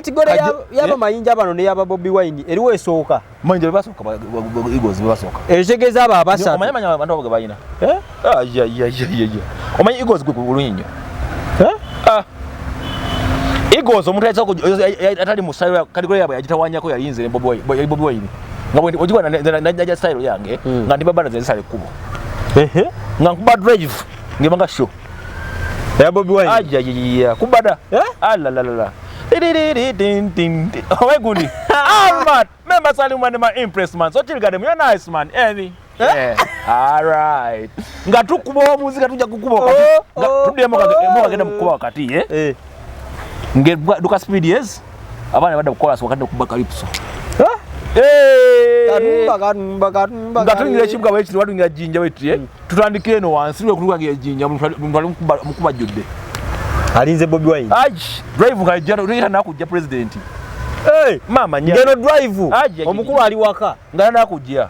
category yaba mayinja bano ne yaba Bobi Wine eriwe esooka mayinja basoka Eagles basoka eshegeza aba abasatu omanya abantu abaga bayina ya omanya Eagles gwe kulunyo Eagles omuntu atali mu style category yaba yagitawanyako yalinze Bobi Wine ngabwe ojibwa na style yange nga ndi babana zensale kubo nga kuba drive ngebanga show ya Bobi Wine ya kubada la oh good man member Salim and my impress man so chill you nice man all right nga tukubo muzika tujja kukuba nga tudemo kagenda mukuba wakati nge duka speed yes abana bada chorus wakati kuba calypso kanumba ngatungire chibwa wechi watu ngajinja wechi tutandikire no wansi lwe kuluka ngejinja mukuba judde alinze Bobi Wine drive ngajja rira nakujja president mama nya ngeno drive omukulu ali waka ngana nakujja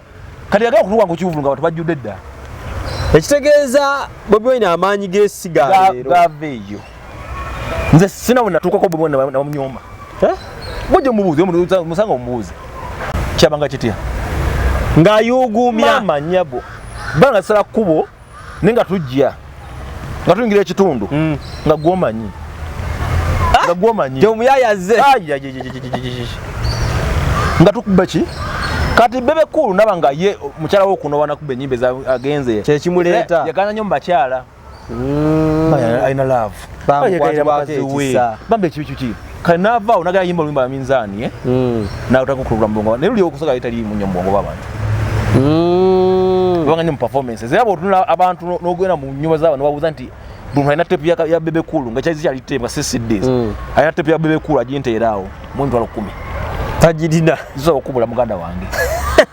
kati yagala kuluka ngo kivulunga abantu bajudde dda ekitegeeza Bobi Wine amanyi gesiga lero gaveyo nze sina wona tukako Bobi Wine na mnyoma ngoje mubuze musanga umubuze kyabanga kitya ngayugumya mama nyabo banga sala kubo ninga tujja nga tuyingira ekitundu nga gwomanyi te omuyayaze nga tukuba ki kati bebe kulu naba nga ye mukyala wo kuno wana kuba enyimbe agenze kyekimuleeta yagana nnyo mubakyala ayina love bambe ekibi kale naavaawo nagala yimba oluyimba minzaani nautakukulula mbongo neluli okusoka litali munyo mbongo babantu banga nnyo mu performances era bw'otunula abantu n'ogenda mu nnyumba z'abantu nebabuuza nti buli alina tepu ya bebe kulu nga kyali zikyali tepu nga CCDs alina tepu ya bebe kulu aginteeraawo mu emitwalo 10 tagirina zisobola okukubula muganda wange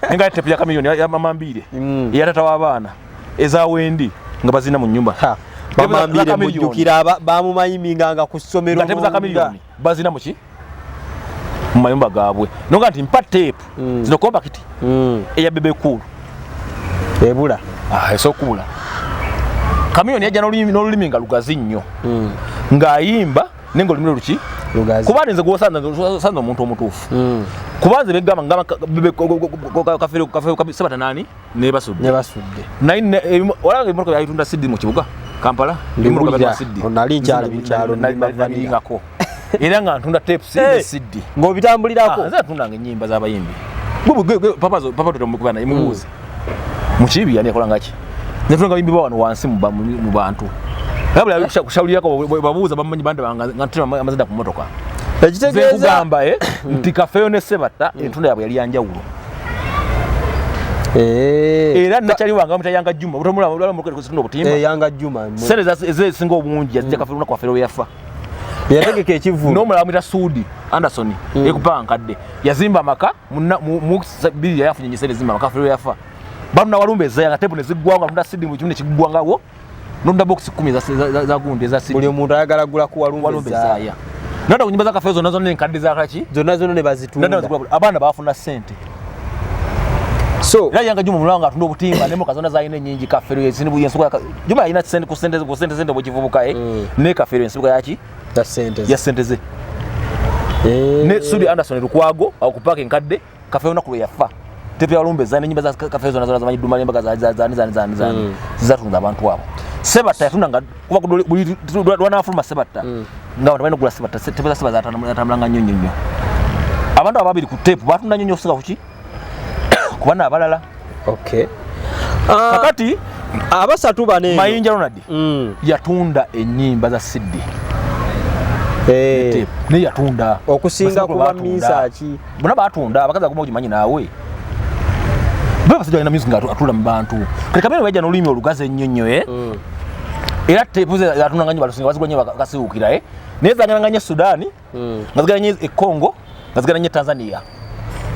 nenga tepu ya kamiliyoni ya mama mbire eyatata w'abaana ezawendi nga bazina mu nnyumba mama mbire mujjukira bamumayiminganga ku ssomero tepu za kamiliyoni bazina muki mu mayumba gaabwe nonga nti mpa tepu zino kompakiti eya bebe kulu ebula esokubula kamiliyoni yajja n'olulimi nga lugazi nnyo ng'ayimba nenga olulimi luki kuba nze gwosanza omuntu omutuufu kuba nze begamba kafeero sebata nani nebasudde olanga emmotoka yayitunda siddi mu kibuga Kampala nali nkyala mukyalo nalingako era nga ntunda tapes siddi ng'obitambulirako nze atundanga ennyimba z'abayimbi papa totomukubana imubuuze mukibi yani akolangaki netunga bayimbi bawano wansi mu bantu kabla kushauliyako babuuza bamanyi bande nga amazida ku motoka ekitegeeza kugamba nti kafeyo ne sebata entunda yabwe yali yanjawulo era nakyali wanga mutayanga Juma utomula mu kusindo butimba yanga Juma sene singo obungi yazija kafeyo kwa fero yafa yategeka ekivu nomula amita Sudi Anderson ekupankadde yazimba maka mu bili yafunye nyisere zimba maka fero yafa banu na walumbeza yanga tepu ne zigwanga tunda Sidi mu kimune kigwangawo nonda box 10 za gunde za Sidi buli omuntu ayagala gula ku walumbeza ya nada kunyimba za kafezo nazo ne nkadde za kaki zonna ne bazitunda abana bafuna sente so era yanga Juma mulanga atunda obutimba nemo kazona za ine nyingi kafero yesini buyensuka Juma ina sente ku sente bwe kivubuka ne kafero yensuka yaki za sente ya sente ze ne Sudi Anderson lukwago akupaka enkadde kafero nakulu yafa tepe walumbeza ne nyimba za kafezo nazo zamanyi duma lemba za zani zizatunza abantu abo sebata yatunda nga kuba buli wanafuluma sebata nga abantu bayina sebata tepe za sebata atamulanga nyonyo abantu ababiri ku tepu batunda nyonyo kusinga kuki kubana abalala okay kakati abasatu bane Mayinja Ronald yatunda ennyimba za Sidi ne yatunda okusinga kuba misaaki bona batunda abakazi aguma okimanyi naawe baba sijja ina music atula mu bantu kale kamera wajja n'olulimi olugaze ennyo era tepuze yatunda nganye balusinga bazigwanye bakasiwukira neza nganye Sudani ngaziganye Congo ngaziganye Tanzania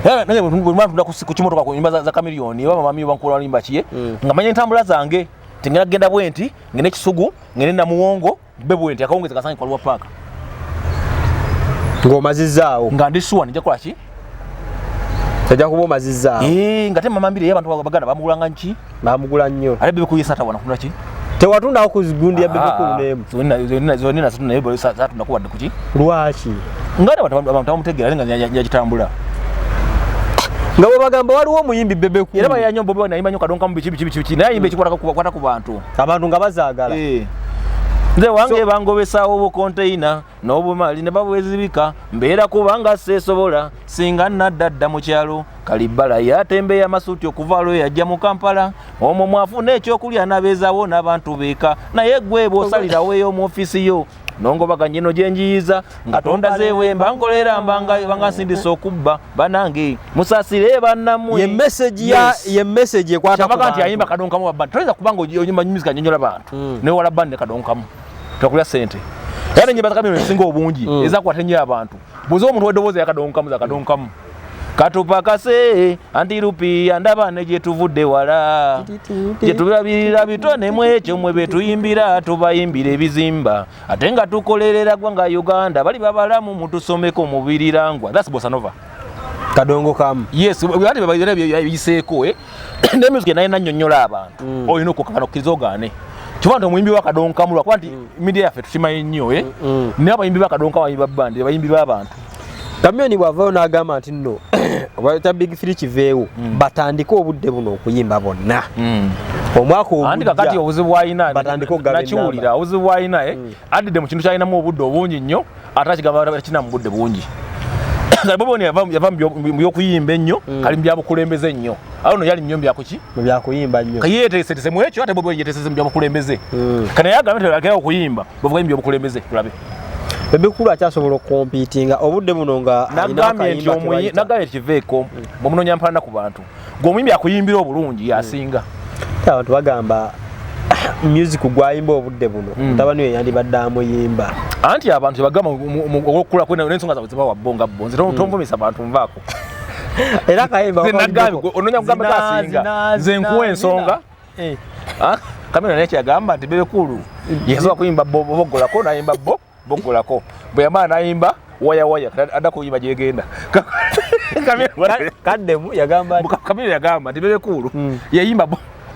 nange buli muntu ndakusiku kimotoka ku nyumba za kamiliyoni baba mami bankula limba kiye ngamanye ntambula zange tingena genda bwenti ngene kisugu ngene na muwongo bebwenti akawongeza kasanyi kwa paka ngomazizaawo ngandisuwa nija kola ki tajja kuba omazizaawo ngate mama mbiri y'abantu baganda bamugulanga nki bamugula nnyo ale bebe kuyisa tabona kuna ki Tewatunda okuzigundi ya bebe kulemu. Zonna satuna yebo satuna kuwadde kuki? Lwaki? Ngate abantu bamutegera nga yagitambula. Nga bagamba waliwo omuyimbi bebe ku. Era bayanya Bobi Wine ayimba nnyo kadonka mu bichi naye ayimba ekikwata ku bantu. Abantu nga bazaagala. Nze wange bangobesaawo obukonteina n'obumali ne babwezibika mbeera kubanga seesobola singa naddadda mu kyalo Kalibala yatembeya amasuuti okuva lwe yajja mu Kampala omwo mwafuna ekyokulya n'abeezaawo n'abantu beeka naye gwe bw'osalirawo ey'omu ofiisi yo nongobaganye no gyenjiyiza nga tonda zeewemba nkolera banga nsindisa okubba banange musasire bannammwe ye message ekwata ku bantu ayimba kadonkamu wa band toyinza kubanga oyimba music anyonyola bantu ne wala band ne kadonkamu takulya sente era nyimba zakamiro singo obungi ezakwata nnyo abantu buzo omuntu weddoboozi yakadonkamu katupakase antirupi andaba ne gyetuvudde wala gyetulabirira bitone mu ekyo mwe betuyimbira tubayimbira ebizimba ate nga tukolerera gwanga Uganda bali babalamu mutusomeko mubirirangwa that's bossa nova kadongo kamu yes bali babayira biseeko ne music naye nanyonyola abantu oyina okukakana okizogane Chuvando mwimbi wa kadonka mulwa kwanti media yafe tukimanyi nnyo ne abayimbi ba kadonka bayimba bandi abayimbi b'abantu Kamioni bwavayo n'agamba nti nno wata Big Three kiveewo batandika obudde buno okuyimba bonna omwaka obujja andi kakati obuzibu bw'alina batandika okugaba nakiwulira obuzibu bw'alina addidde mu kintu kyalinamu obudde obungi nnyo ate akigamba kina mu budde bungi Boboni yava mu byokuyimba ennyo kali mu byabukulembeze ennyo awo no yali nnyo byakuki mu byakuyimba nnyo kayeeteesese mu ekyo ate Boboni yeeteesese mu byabukulembeze kana yagamba nti akaya okuyimba bavuga mu byabukulembeze tulabe Bebe Cool akyasobola okompitinga obudde buno nga nagambye nti omwe nagambye kiveeko mu munonya mpana ku bantu ng'omuyimbi akuyimbira obulungi yasinga abantu bagamba music gwayimba obudde buno mutabani we yandibadde amuyimba anti abantu bagamba okukula kwena n'ensonga zaabwe zibawa bonga bonze tonvumisa abantu nvaako era kayimba nagambye ononya kugamba kasinga nze nkuwa ensonga kamera naye kyagamba nti Bebe Cool yasobola kuyimba boggolako nayimba boggolako bwe yamala nayimba waya adda kuyimba gyegenda kaddemu yagamba kamera yagamba nti Bebe Cool yayimba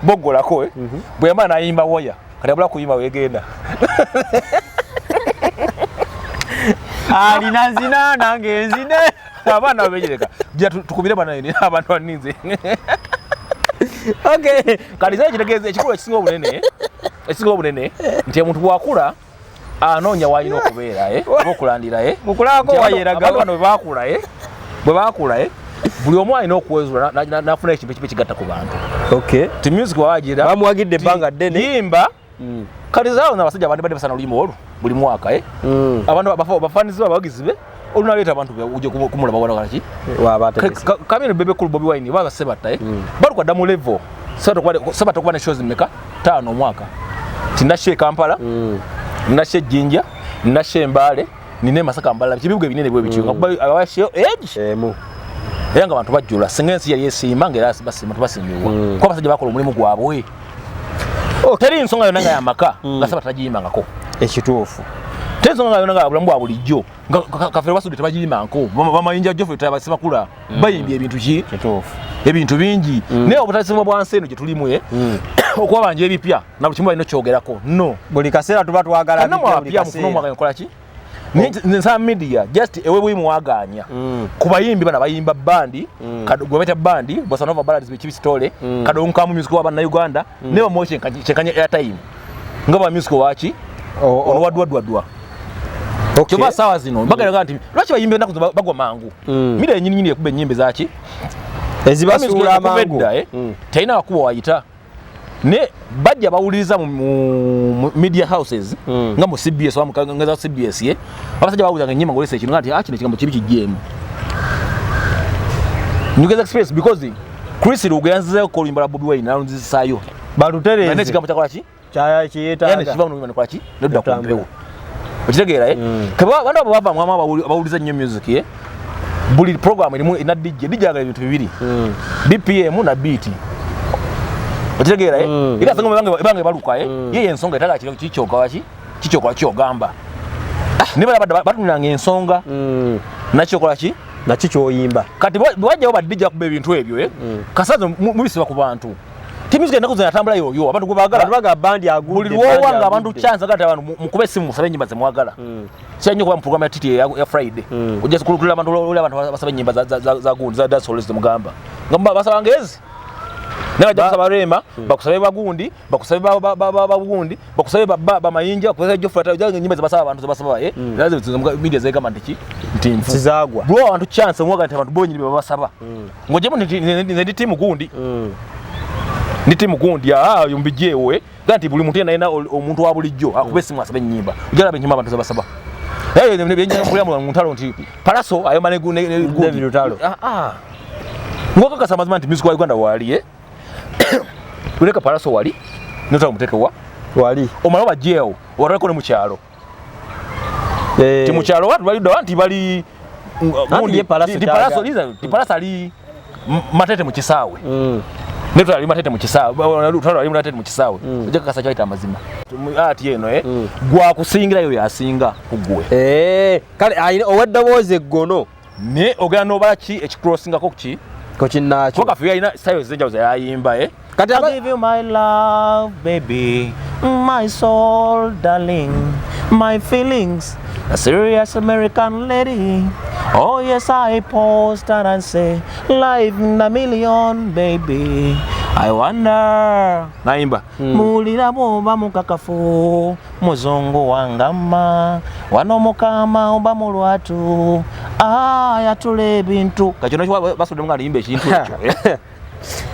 boggolako bwe yamala nayimba waya kati abula kuyimba wegenda alina nzina nange nzine abaana babejereka jja tukubire bana abantu baninze okay kali zaje kitegeeza ekikulu ekisinga obunene nti omuntu bwakula anoonya wayina okubeera okulandira mukulako wayeraga bano bwe bakula buli omu alina okuwezula nafuna ekintu ekigatta ku bantu okay ti music wawagira bamuwagidde ebbanga ddene yimba kali zaawo n'abasajja abandi badde basana oluyimba olwo buli mwaka abantu bafanizi babagizi be olunaleeta abantu ujja kumulaba wala kaki Kamioni Bebe Cool Bobi Wine baba sebatta balukwadda mu level sebatta okuba ne shows mmeka 5 omwaka tinashe Kampala nashe Jinja nashe Mbale nine Masaka Mbala kibibuga ebinene bwe bikiyo abashe emu era nga abantu bajjula singa ensi yali esimba ng'era basima tubasimbibwa kuba basajja bakola omulimu gwabwe teri nsonga yonna nga yamaka nga sebatta tagiyimbangako ekituufu teri nsonga yonna nga bulamu bwa bulijjo kafere basudde tebagiyimbangako bamayinja joffe tabasibakula bayimbye ebintu ki ebintu bingi naye obutasimba bwansi eno gye tulimu okuba banja ebipya na buli kimu balina okyogerako no buli kaseera tuba twagala bipya mufuna omwaganya kola ki nsa media just ewe bwimu waganya ku bayimbi bana bayimba bandi gwe beta bandi Bossa Nova ballads bikibi stole kadonka mu music wa bana Uganda never motion chenkanya airtime ngaba music wachi ono wadwa okay kiba sawa zino bagala nti lwaki bayimbe naku bagwa mangu media nyinyi ekube nyimbe zaki ezibasula mangu taina wakuba wayita ne bajja bawuliriza mu media houses nga mu CBS nga za CBS abasajja bawuza nyima ngolese ekintu ngati kino kigambo kibi kijjemu Nugeza Express because Chris Rugenze ko limbala Bobi Wine nalunzisayo balutereze ne kigambo kyakola ki kyaya kiyeta yani kiva mu kwa ki nedda kumpewo okitegeera kaba banda bava mwama bawuliza nnyo music buli program ilimu ina DJ agala ebintu bibiri BPM na beat okitegeera ika sanga bange baluka yeye ensonga etaka kiro kichoka waki kichoka kyogamba nibala batunanga ensonga nachokola ki nakyo kyoyimba kati bwajja badijja kuba ebintu ebyo kasazo mubisiba ku bantu ate music endaku zinatambula yoyo abantu baga bandi agulde buli wanga abantu chance kati abantu mukube simu musabe nyimba zemwagala cyanyo kwa program ya TT ya Friday ujja kukulula abantu basabe nyimba za gundi za dance halls mugamba ngamba basaba ngezi nawe basaba rema bakusabe bagundi bakusabe bagundi bakusabe ba mayinja bakusabe jofata nyimba zabasaba abantu basaba lazima media zeka mandiki ntimfu sizagwa bro abantu chance mwaga abantu bonyi babasaba ngojemo ndi timu gundi ni timu gundi yumbijewe ganti buli muntu yena omuntu wa bulijjo akube simu asabe nyimba ujala nyimba abantu zabasaba ne benja kuliamu muntalo nti Palaso ayo mane David Lutalo ngoka kasama nti music wa Uganda wali kuleka Palaso wali nota muteke wali omaloba jeo warako ne mukyalo ti mukyalo watu bali do anti bali gundi Palaso liza Palaso ali matete mu kisawe neto ali matete mu kisawe Lutalo ali matete mu kisawe ujja kasa chaita amazima ati yeno gwa kusingira yo yasinga kugwe kale ayine owadda boze gono ne ogana no bachi ekicrossinga kokchi kochinacho kokafiya ina sayo zenja za yayimba kati I give you my love baby my soul darling my feelings a serious American lady oh yes I post and say life in a million baby I wonder naimba mulira bomba mukakafu muzungu wangama wano mukama omba mulwatu yatule bintu kachino basudde mwana limbe ekintu ekyo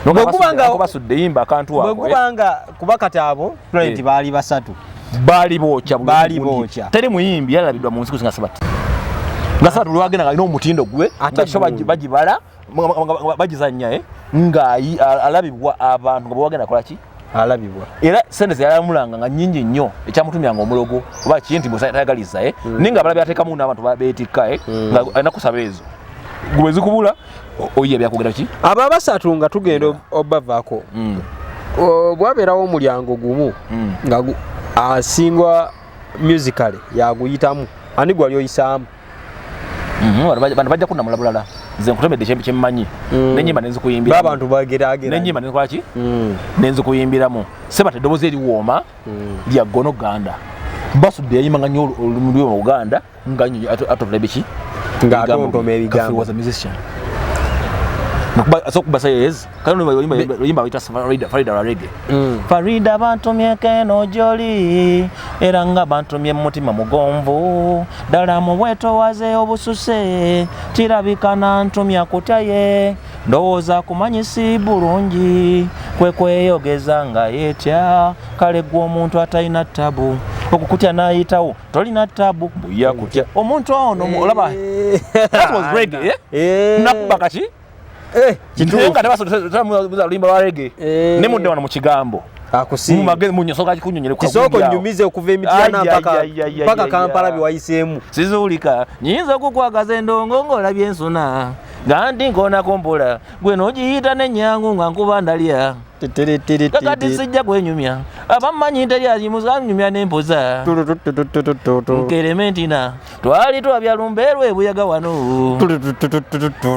nokubanga basudde imba akantu wako kubanga kubakatabo client bali basatu bali bocha teri muyimbi yalabidwa mu nsiku zingasabati ngasatu lwagenda ng'alina omutindo gwe ngashoba bagibala bagizanya nga alabibwa abantu nga bwagenda kolaki alabibwa era sente yalamulanga nga nyingi nnyo ekyamutumyanga omulogo oba kinti bwesayagaliza ninga abalabi ateekamu n'abantu beetikka nga alina kusaba ezo gwe zikubula oyiye byakugenda ki abo abasatu nga tugenda obavaako bwabeerawo omulyango gumu nga asingwa musically yaguyitamu ani gwali oyisaamu bano bajja kunamula bulala nze nkutomedde kyemmanyi nenyimba nenzikuyimbira abantu bageragera nenyimba nenkolaki nenzikuyimbiramu sebate eddoboozi eriwooma lya Gono Ganda basudde yayimanga nnyo olulimi lwe mu Uganda nga atolebeki nga atontoma ebigambo was a musician nakuba sayez kana yimba bayita Farida Reggae Farida bantumye keno joli era nga bantumye mutima mugonvu dala mu bweto waze obususe kirabikana ntumya kutaye ndowooza kumanyisi bulungi kweyogeza nga yetya kale gwe omuntu atalina tabu okukutya nayitawo tolina tabu buya kutya omuntu ono olaba that was reggae nakuba kaki kitunga tebasoza lulimba lwa reggae ne mudde wano mu kigambo akusimu magezi munyosoka kikunyonyere kwa kisoko nyumize okuva emityana mpaka Kampala biwayiseemu sizulika nyinza okukwagaza endongo ng'olabye ensuna gandi nkona kompola gwe n'ogiyita n'ennyangu nga nkuba ndalya kakati sijja kwenyumya abammanyi nteryazimuza nyumya n'empoza nkerementina twali twabya lumbeerwe ebuyaga wano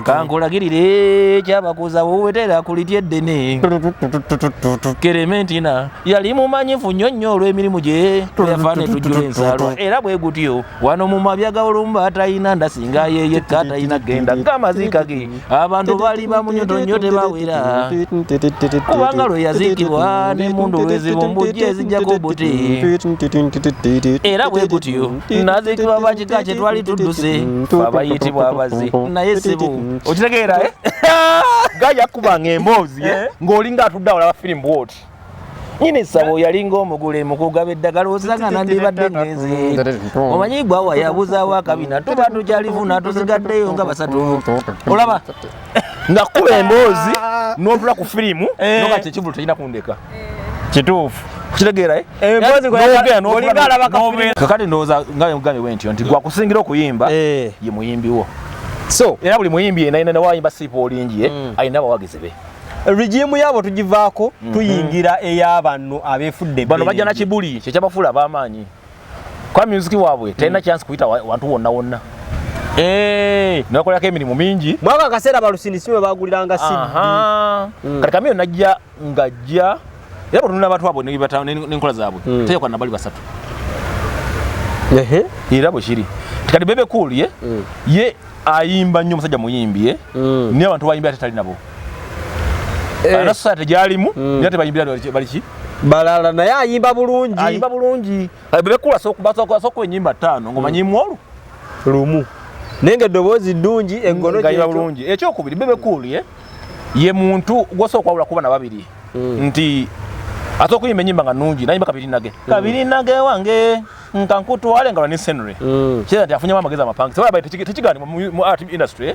kankulagirire kyabakuza wowetera kulitya eddene kerementina yali mumanyifu nnyo nnyo olw'emirimu gye yafaane tujjula ensalo era bwe gutyo wano mu mabya ga olumba atalina ndasinga yeyekka atalina genda ng'amazika ge abantu bali bamunyotonyote bawera kubanga lwe yazikibwa n'emmundu lwezibumbujja ezijjako buti era bwe gutyo nazikibwa bakika kye twali tudduse abayitibwa abazi naye sibu okitegeera gayakubanga emboozi ng'olinga atudde awo laba firimu bwoti nyine sabo yalinga omugule mukugaba eddagala osagana ndibadde ngenzi omanyi gwawa yabuzaawo akabina tuba tukyalifuna tusigaddeyo nga basatu olaba nga kuba emboozi n'otula ku firimu noga kyekivulu tekina kundeka kituufu kitegeera kakati ndowooza nga mugambe bwe ntyo nti gwakusingira okuyimba ye muyimbiwo so era buli muyimbi yenayina wayimba siipa olingi ayina abawagizi be regimu yabo tugivaako tuyingira ey'abantu abeefudde bano bajja na kibuli kyekyabafuula ab'amaanyi kwa music waabwe talina chance kuyita wantu wonna wonna nakola ka emirimu mingi mwaka kaseera balusinisiwe baguliranga CD kati Chameleone najja ngajja era bonna abantu abo n'enkola zaabwe tejja kwa nabali basatu era bwe kiri kati Bebe Cool ye ayimba nnyo musajja muyimbi niye abantu bayimbi ate tali nabo ana society gyalimu niye ate bayimbira bali ki balala naye ayimba bulungi Bebe Cool asooka ennyimba 5 ngoma nyimu lumu nenge eddoboozi ddungi engono gyayimba bulungi ekyokubiri Bebe Cool ye muntu gwosooka kwawula kuba na babiri nti asooka kuyimba ennyimba nga nnungi nayimba kabiri nage wange nkankutwale nga ni Henry kyera nti afunye amagezi amapangi tebaba tekigani mu art industry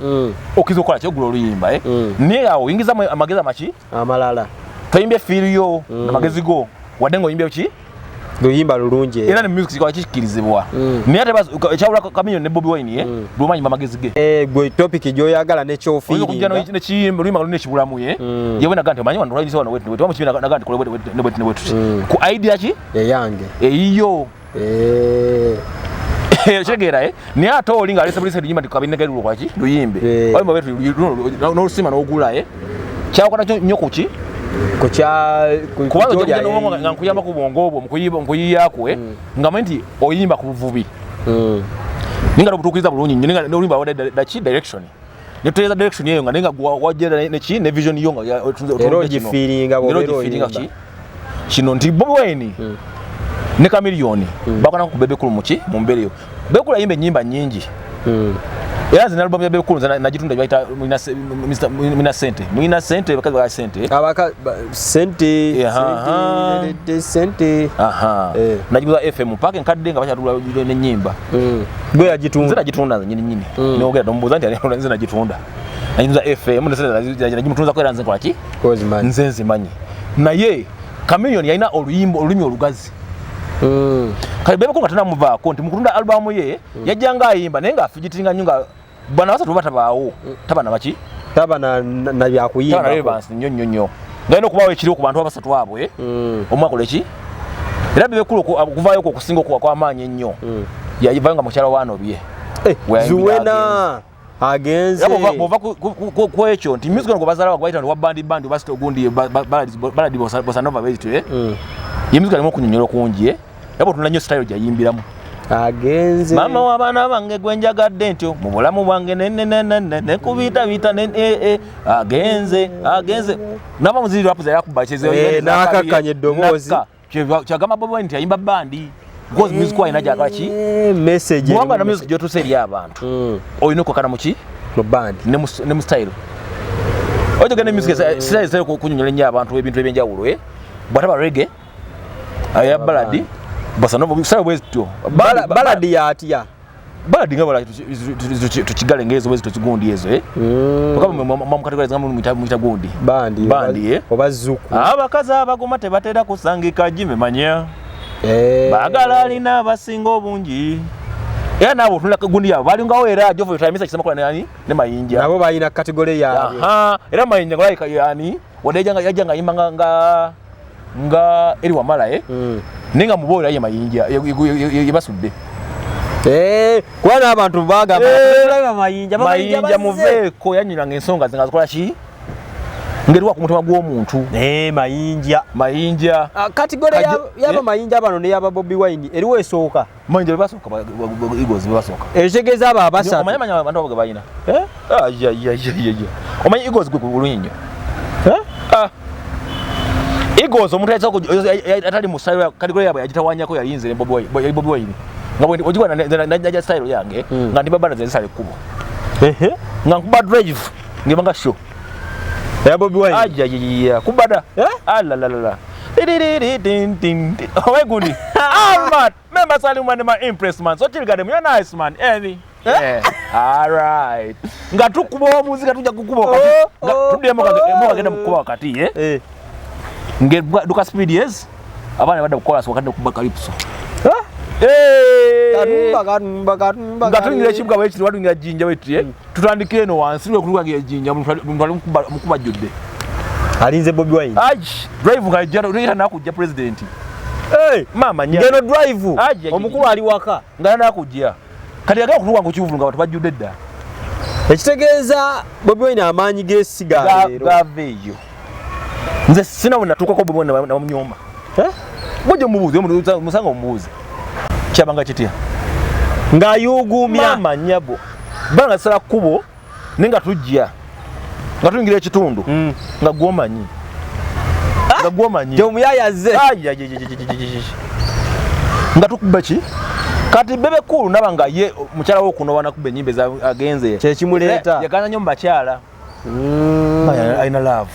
okizo kola kyogula oluyimba naye awo oyingiza amagezi amaki amalala toyimbe firiyo namagezi go wadde ng'oyimbe ki luyimba lulungi era ne music kikola kikirizibwa naye ate ekyawula Chameleone ne Bobi Wine lwomanyimba amagezi ge gwe topic gyoyagala nekyofiiringa nekiyimba oluyimba lulina ekibulamu yewe naga nti omanyi wano olwanyisa wano wetu wamukibi naga nti kole wetu ku idea ki eyange eyiyo kitegeera naye ate oli nga alese bulisa luyimba nti kabinegeri kwaki luyimbe oluyimba wetu n'olusima n'ogula kyawukana nnyo kuki kubanza nga nkuyamba ku bwongo obwo mukuyiyaakwe nga manyi nti oyimba ku buvubi ninga nobutuukiriza bulungi nnyo ninga n'oluyimba wadde direction netutegeeza direction eyo nga nenga wajjera neki ne vision yo nga era ogifiiringa bwobeera kino nti Bobi Wine ne Chameleone bakwana ku Bebe Cool muki mu mbeera eyo Bebe Cool ayimba ennyimba nnyingi era zina album ya Bebe Cool najitunda bayita Mwina Sente bakazi ba Sente Sente najibuza FM pake nkadde nga bachatula n'ennyimba gwe yagitunda najitunda nyini n'ogera ndomubuza nti nze najitunda najibuza FM najimutunza kwera nze kwaki nze nzimanyi naye Chameleone yalina olulimi olugazi kale Bebe Cool tana muvaako nti mukutunda album ye yajjanga ayimba naye nga afijitinga nnyo nga bwana basatu batabaawo taba na baki taba na byakuyimba taba na bansi nnyo ngaino okubawo ekiriwo ku bantu abasatu abo omwakola eki era Bebe Cool okuvaayo okusinga kw'amaanyi ennyo yayivayo nga mukyala waanobye Zuwena agenze bova ku ekyo nti music ngo bazala bagwaita nti wa bandi basito gundi baladi bosanova bezitwe ye music alimo okunyonyola kungi yabo tunanyo style gyayimbiramu agenze mama w'abaana bange gwenjagadde ntyo mu bulamu bwange ne kubita agenze naba muziri rap za yakuba chezo nakakanye eddoboozi kyagamba Bobi Wine nti ayimba bandi because music wine jagala ki message mwamba na music gyotusa eri abantu oyina okukana muki mu band ne mu style ojo gane music style kunyonyola nnyo abantu ebintu ebyenjawulo bwataba reggae aya baladi bosanova style bwezityo baladi yatya baladi nga baladi tukigale ngezo bwezi tukigundi ezo okaba mu categories nga mu gundi bandi obazuku abakazi abagoma tebatera kusangika jime manya bagala alina abasinga obungi era nabo tunula gundi yabo bali ngawo era jofo time kisema kwa nani ne mayinja nabo bayina category yaabwe era mayinja ngalaika yani wadejanga yajanga imanga nga eri wamala ninga mubola ye mayinja yebasudde kwana abantu bagamba mayinja muveeko yanyiranga ensonga zingazokola ki ngeriwa ku mutima gw'omuntu mayinja category yaba mayinja bano ne yaba Bobi Wine eriwo esooka mayinja bebasooka Eagles bebasooka ekitegeeza abo abasatu omanya abantu abo bayina omanyi Eagles gwe bulungi nnyo Eagles omuntu atali mu style category yabo yagitawanyako yalinze Bobi Wine nga ojikwa na style yange nga ndi babana zensale kubo nga nkuba drive ngebanga show ya Bobi Wine ajja kubada la owe gudi man member Salim man my impress man so chill gadem you're nice man all right nga tukuba muzika tujja kukuba wakati tudemo kagenda mukuba wakati nge duka speed yes abana bada kukola wakati kuba calypso ngatungira chibwa wechi watu ngira jinja wetu tutandike no wansi we kuluka ngira jinja muntu mukuba jodde alinze Bobi Wine drive ngajja rita nakujja president mama nya ngeno drive omukulu ali waka ngana nakujja kati yagala kutuuka ku kivulu nga abantu bajjudde dda ekitegeeza Bobi Wine amaanyi g'esiga leero gava eyo nze sina bwe natuukako Bobi Wine namunyoma bujja mubuuze musanga omubuuze kyabanga kitya ng'ayuuguumya maama nnyabo banga sala kkubo naye nga tujja nga tuyingira ekitundu nga gwomanyi gy'omuyayaze nga tukuba ki kati Bebe Cool naba nga ye mukyala w'okuno wanakuba ennyimba agenze kyekimuleeta yagana nnyo mu bakyala alina laavu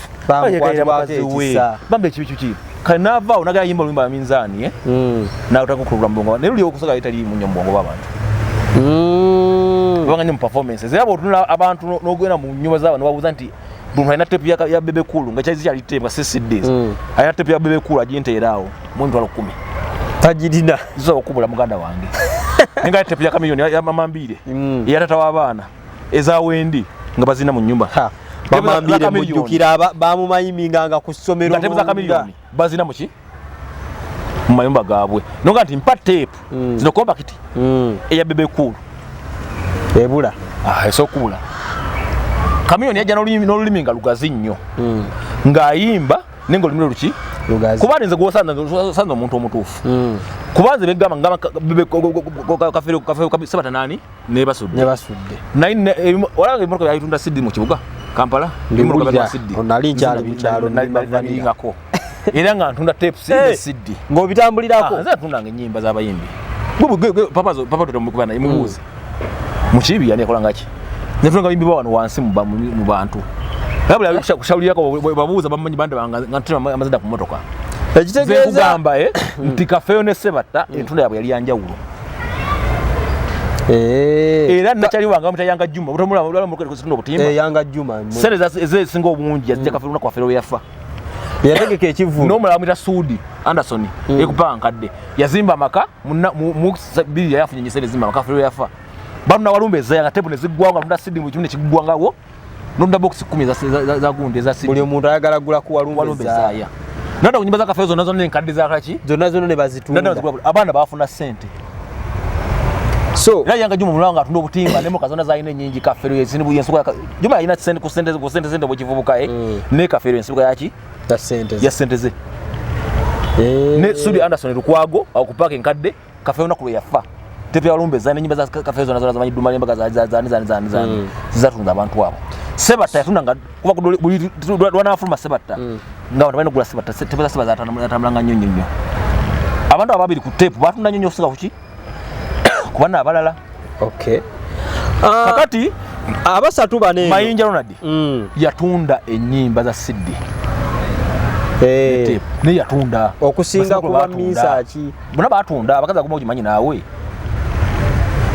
bambe kibi kale naavaawo nagala yimba oluyimba lwa minzaani nataka kukulula mubongo naye luli okusoga litaliimu nnyo mubongo bw'abantu babanga nnyo mu performances era bw'otunula abantu n'ogenda mu nnyumba z'abantu babuuza nti buli alina tepu ya Bebe Cool nga kyali tepu nga CCDs alina tepu ya Bebe Cool aginteeraawo mu emitwalo 10 tagirina zisobola okukubula muganda wange nenga tepu ya kamiliyoni ya mama Mbire eyatata w'abaana eza Wendi nga bazina mu nnyumba mama Mbire mujjukira bamumanyiminganga ku ssomero nga tepu za kamiliyoni bazina muki mu mayumba gaabwe nonga nti mpa tepu zino kompakiti eya Bebe Cool ebula esokubula kamiliyoni yajja n'olulimi nga lugazi nnyo ng'ayimba naye nga olulimi luki kuba nze gwosanze omuntu omutuufu kuba nze begamba Sebata nani nebasudde olanga emmotoka yayitunda siddi mu kibuga Kampala nali nkyali mukyalo nalingako era nga ntunda tapes siddi ng'obitambulirako nze ntundanga ennyimba z'abayimbi papa totamukubana imubuuze mukibi yani yakola ngaki netunga bayimbi bawano wansi mu bantu labula kushauliyako babuuza bamanyi bande nga ntuma amazida ku motoka ekitegeeza kugamba nti Kafeyo ne Sebata entunda yabwe yali yanjawulo era nakyali wanga mutayanga Juma utamula mu kwetu kusindo butimba yanga Juma sere ezisinga obungi yazija Kafeyo na Kafeyo yafa yategeka ekivu n'omulala mwita Sudi Anderson ekupankadde yazimba amaka mu biri yafunye nyisere zimba Kafeyo yafa bamuna walumbeza nga tebu ne ziggwanga nda Sidi mu kimu kigwangao nonda box 10 za gundi za Sidi buli omuntu ayagala gula ku walumbeza ya nanda kunyimba za Kafeyo nazo ne nkadde za kaki zonna ne bazitunda abana bafuna sente so era yanga Juma mulanga atunda obutimba ne mukazona za ine nyingi Kafeyo yezini bu yensuka Juma ina sente ku sente bwe kivubuka ne Kafeyo yensuka yaki da sente ya sente ze ne Sudi Anderson lukwago akupaka enkadde Kafeyo nakulu yafa tepe walumbeza ne nyimba za Kafeyo nazo zamanyi duma nyimba za zani zizatunza abantu abo Sebata yatunda nga kuba lwanafuluma Sebata nga abantu balina kugula Sebata tepe za Sebata atamulanga nnyo nnyo abantu ababiri ku tepu batunda nnyo okusinga kuki kubana abalala okay kakati abasatu bane Mayinja Ronald yatunda ennyimba za Sidi ne yatunda okusinga kuba Misaki bonna batunda abakazi aguma okimanyi naawe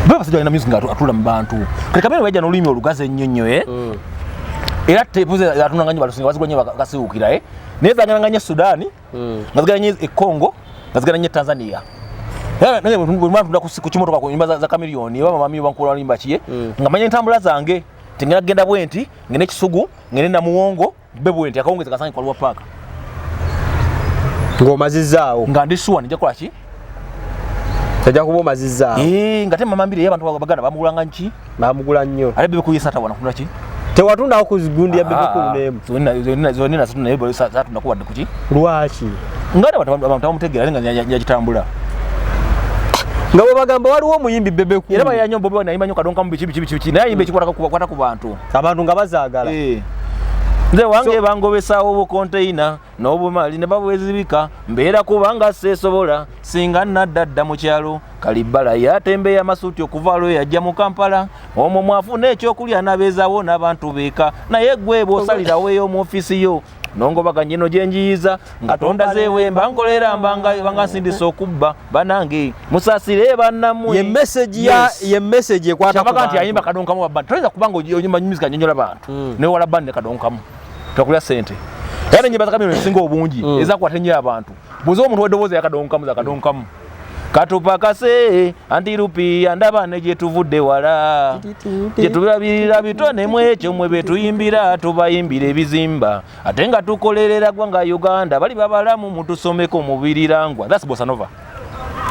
bwe basajja balina music nga atula mu bantu kale kamene wajja n'olulimi olugazi ennyo era tepu ze atunanga nnyo balusinga bazigwa nnyo bakasiwukira naye zagana nnyo Sudaani nga zigana nnyo Congo nga zigana nnyo Tanzania naye bwe mwatunda ku kimotoka ku nyimba za kamiliyoni oba mami bankula balimba kiye nga manya entambula zange tingena genda bwenti ngene Kisugu ngene Namuwongo be bwenti akawongeza kasanyi kwa Lwa Park ng'omazizaawo nga ndi sure nija kola ki tajja kuba omazizaawo nga Mama Mbire y'abantu baganda bamugulanga nki bamugula nnyo ale Bebe Cool yesata wana kuna ki tewatundawo ku zigundi ya Bebe Cool n'emu zonna zatunda naye bwe zatunda kuwadde kuki lwaki ngade abantu bamutegeera nga yagitambula nga bwe bagamba waliwo omuyimbi Bebe Cool era bayanya Bobi Wine ayimba nnyo kadonka mu biki naye ayimba ekikwata ku bantu nga bazaagala nze wange bangobesaawo obukonteina n'obumali ne babwezibika mbeera kubanga seesobola singa naddadda mu kyalo Kalibbala yatembeya amasuuti okuva lwe yajja mu Kampala omwo mwafuna ekyokulya nabeezaawo n'abantu beeka naye gwe bw'osalirawo ey'omu ofiisi yo nongobaganye no gyenjiyiza nga tonda zeewemba nkolera banga nsindisa okubba banange musaasire bannammwe ye message ekwata ku bantu nti ayimba kadonkamu wabba toyinza kubanga oyimba music anyonyola bantu naye wala bandi ne kadonkamu tokulya sente era nyimba za kamiliyoni esinga obungi ezakwata ennyo abantu buza omuntu weddoboozi yakadonkamu zakadonkamu katupakase antirupi andaba ne gyetuvudde wala gyetulabirira bitone mu ekyo mwe betuyimbira tubayimbira ebizimba ate nga tukolerera ggwanga Uganda bali babalamu mutusomeko mubirirangwa that's bossa nova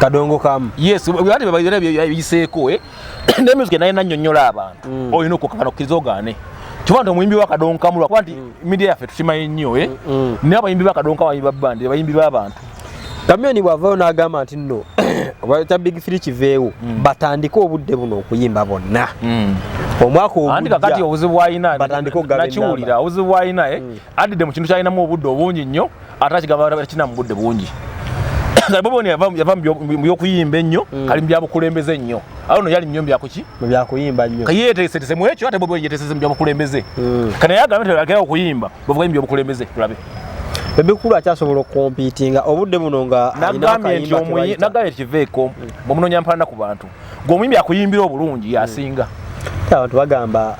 kadongo kamu yes bwati babayira biseeko ne music naye nanyonyola abantu oyino kokakano kizogane Chubando mwimbi wa kadongo kamu lwakwati media yaffe tukimanyi nnyo ne abayimbi ba kadongo abayimbi bandi abayimbi b'abantu Kamyoni bwavaayo n'agamba nti nno bwata Big Free kiveewo batandika obudde buno okuyimba bonna omwaka ogujja andi kakati obuzibu bw'alina batandika okugaba nakiwulira obuzibu bw'alina addidde mu kintu kyalinamu obudde obungi nnyo ate akigamba kina mu budde bungi Boboni yava mu byokuyimba ennyo kali mu byabukulembeze nnyo awo no yali nnyo byakuki mu byakuyimba nnyo kayeteesese mu ekyo ate Boboni yeteesese mu byabukulembeze kana yagamba nti agenda okuyimba bwovuga mu byabukulembeze tulabe Bebe Cool akyasobola okompitinga obudde buno nga nagambye kiveeko mumunoonya mpalana ku bantu gw'omuyimbi akuyimbira obulungi yasinga abantu bagamba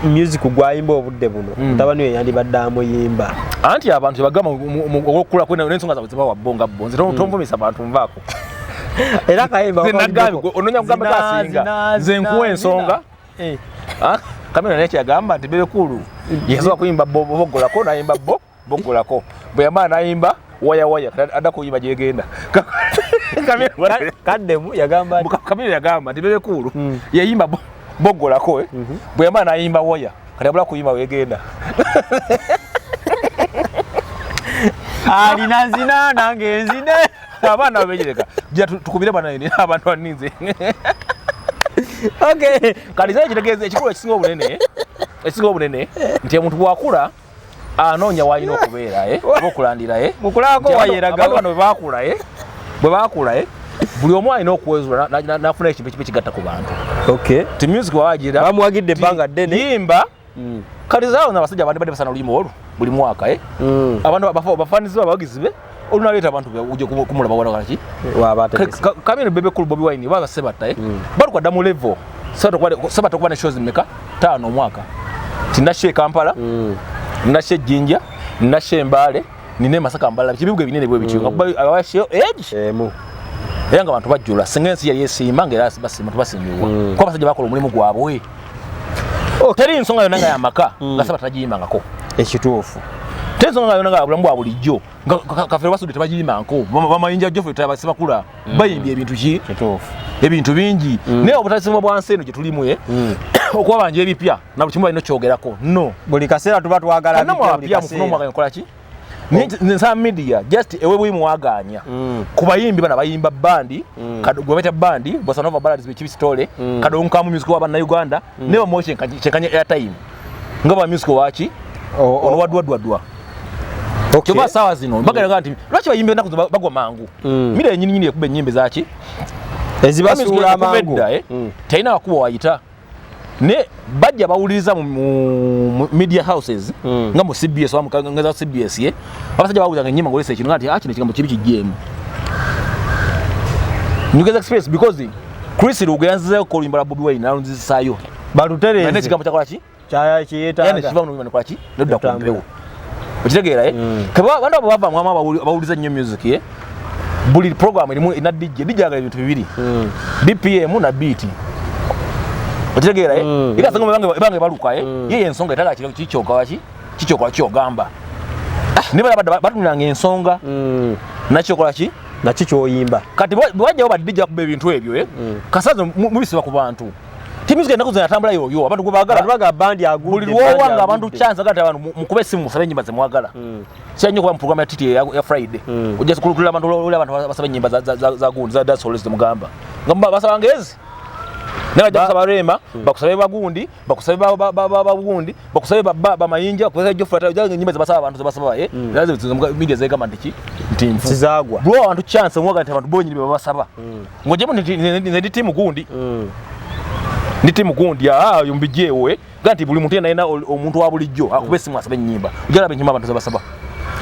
music gwayimba obudde buno mutabani we yandibadde amuyimba anti abantu bagamba okukula n'ensonga zaabwe zibawa bonga bonze tonvumisa abantu nvaako era kayimba onoonya kugamba kasinga nze nkuwa ensonga Kamera naye kyagamba nti Bebe Cool yasobola kuyimba boggolako nayimba boggolako bwe yamala nayimba waya adda kuyimba gyegenda kaddemu yagamba Kamera yagamba nti Bebe Cool yayimba boggolako bwe yamala nayimba waya kati abula kuyimba wegenda alina zina nange nzine abaana babejereka jja tukubire bana abantu baninze okay kati zale kitegeeza ekikulu ekisinga obunene nti omuntu bwakula anoonya wayina okubeera okulandira mukulako wayeraga bano bwe bakula buli omu alina okuwezula nafuna ekintu ekigatta ku bantu okay ti music wawagira bamuwagidde ebbanga ddene yimba kati zaawo n'abasajja abandi badde basana oluyimba olwo buli mwaka abantu bafanizi babawagizi be olunaleeta abantu ujje kumulaba wala ki Kamera Bebe Cool Bobi Wine baba sebatta balukwadda mu level sebatta okuba ne shows mmeka 5 omwaka tinashe Kampala nashe Jinja nashe Mbale nine Masaka Mbala kibibuga binene bwe bikyuka kuba abashe age era nga abantu bajjula singa ensi yali esimba ng'era basima tubasimbiwa kuba abasajja bakola omulimu gwabwe teri nsonga yonna nga yamaka nga sebatta tagiyimbangako ekituufu tensonga yonna nga bulamu bwa bulijjo kafere basudde tebagiyimbangako bamayinja joffe tabasibakula bayimbye ebintu ki ebintu bingi naye obutasimba bwansi eno gye tulimu okuba banja ebipya na buli kimu balina okyogerako no buli kaseera tuba twagala bipya mufuna omwaganya okola ki nsa media just ewe bwimu waganya ku bayimbi bana bayimba bandi gwe beta bandi Bosanova Ballads bekibi stole kadongo kamu music wa bana Uganda ne motion kanye airtime ngaba music waki ono wadwa okay kiba sawa zino bagala nti lwaki bayimbe nakuzo bagwa mangu mira nyinyi yakube nyimbe zaki ezibasula mangu taina wakuwa wayita ne bajja bawuliriza mu media houses nga mu CBS wa mukangaza CBS abasajja bawuza nganyima ngolese kino ngati kino kigambo kibi kigame Nugeza Express because Chris Ruganze ko limbala Bobi Wine alunzisayo balutereze ne kigambo kyakola ki kyaya kiyeta yani kiva mu bimane kwaki nodda kumpewo okitegeera kaba banda bava mwama bawuliza nnyo music buli program erimu ina DJ agala ebintu bibiri BPM na beat okitegeera ika sango bange baluka ye ensonga etala kiro kichoka waki kichoka kyogamba niba batunanga ensonga nachokola ki nakikyoyimba kati bwajjawo badijja kuba ebintu ebyo kasazo mubisiba ku bantu music ennaku zino yatambula yoyo abantu gwe baagala bandi agulde buli lwowanga abantu chance agata abantu mukube simu musabe ennyimba ze mwagala kyanyo kuba mu program ya titi ya Friday ojja kukulula abantu basaba ennyimba za gundi za dance hall mugamba ngamba basaba ngezi naja kusaba Rema bakusabe bagundi bakusabe bagundi bakusabe bamayinja bakusabe jofata ojja ennyimba ze basaba abantu ze basaba lazima media ze kama ndiki ntimfu sizagwa bwo abantu chance mwagala abantu bonyi babasaba ngojemo ndi timu gundi ndi timu gundi yumbijewe ganti buli muntu yena omuntu wa bulijjo akube simu asabe nyimba ujala benyimba abantu zabasaba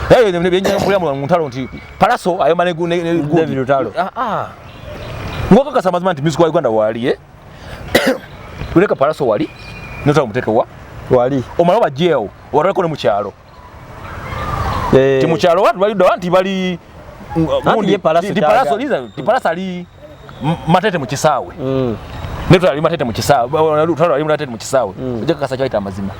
ne benye mpulya mu ntalo nti Palaso ayo mane gundi lutalo ngoka kasama nti music wa Uganda wali uleka Palaso wali nota muteke wali omala ba jeo warako ne mu kyalo ti mu kyalo watu bali nti bali gundi Palaso liza Palaso ali matete mu kisawe Netwa ali matete mu kisawe, utalo ali matete mu kisawe. Ujja kasa kyaita amazima.